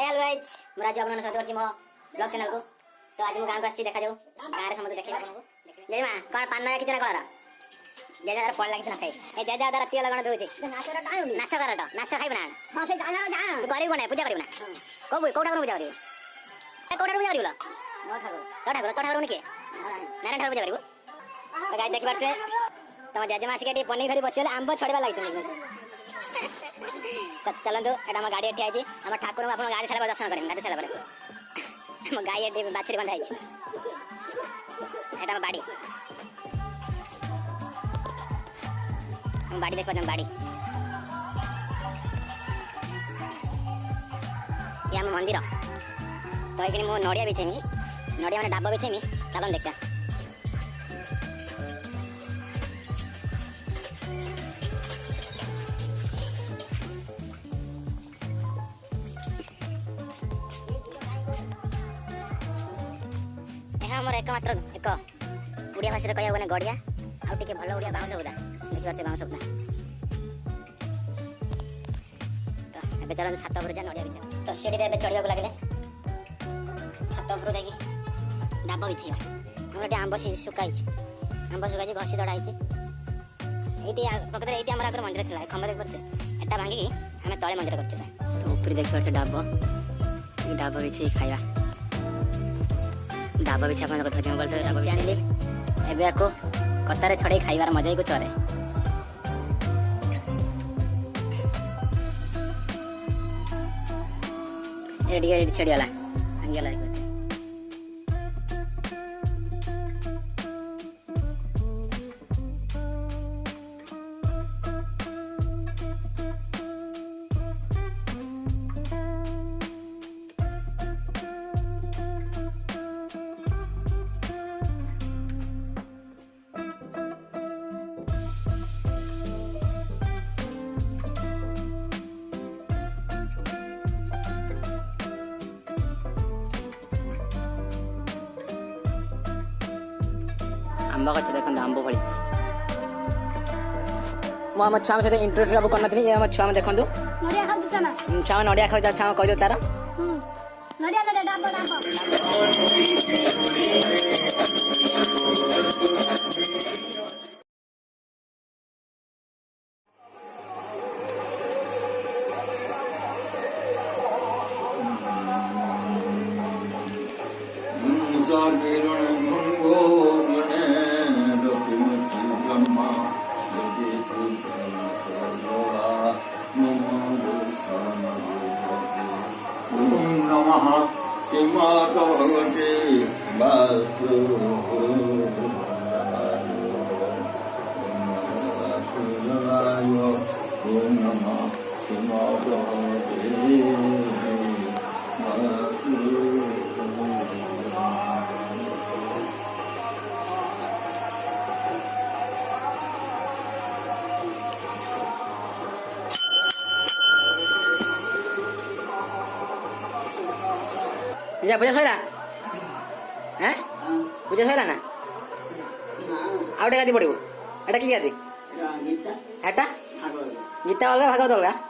Hello guys मुरा जो आपन स्वागत करछि मो ब्लॉग चैनल को। तो आज मु गांव को आछि देखा जाऊ गांव रे समझ देखै आपन को जय मां कोन पान कि जना कोला जय जरा पड़ लागित ना खाई ए जय जरा पियो लगन दोछि नाचरा कायो नाच करट नाच खाइब ना हां से जाना जा तू करिब ना पूजा करिब ना को ठाकुर पूजा करिब ए को ठाकुर पूजा करिब नो ठाकुर तो ठाकुर के नारायण ठाकुर पूजा करिब तो गाइस देख बाटे तम जजमा सिके पन्नी धरी बसिले आंब छड़ेबा लागित चलतु एटा गाड़ी एठी आइछि हम ठाकुर को अपन गाड़ी साला दर्शन करें गाड़ी साला हम गाय एठी बाछुरी बंधा आइछि एटा बाड़ी हम बाड़ी देखो बाड़ी ये हम मंदिर तो एखनी मो नडिया बिछेमी नडिया माने डाब बिछेमी चलन देखा हमर एकमात्र एक उड़िया भाषा कहया गने गड़िया आ टिके भलो उड़िया बाउंस बुदा देखि परसे बाउंस बुदा तो एबे चलन छात पर जा नडिया बिछा तो सीढ़ी रे एबे चढ़िया को लागले छात पर जाकी डाब बिछेबा हमर टे आंब सुकाई घसी दड़ाई एटी प्रकृति एटी हमर आगर मंदिर थिला खमरे करते एटा भांगी हमें तळे मंदिर करछे तो ऊपर देखि परसे डाब बिछे खाइबा डाबा बिछा अपन कथा जंगल से डाबा बिछा आनिले एबे आको कतारे छड़े खाइबार मजा ही कुछ और है एडी छड़ी वाला अंगला आंबा गछ देखन आंब फड़ी मो हम छुआ सहित इंट्रोड्यूस अब करना थी हम छुआ देखन नडिया खाउ छना छुआ नडिया खाउ छुआ कह दो तार नडिया नडिया डाब श्रीमात भगवते वासुदेवाय ओम नमः श्रीमात भगवते पूजा सैला हैं पूजा सैला ना आउटे गादी पड़ो एटा कि गादी एटा गीता अलग भागवत अलग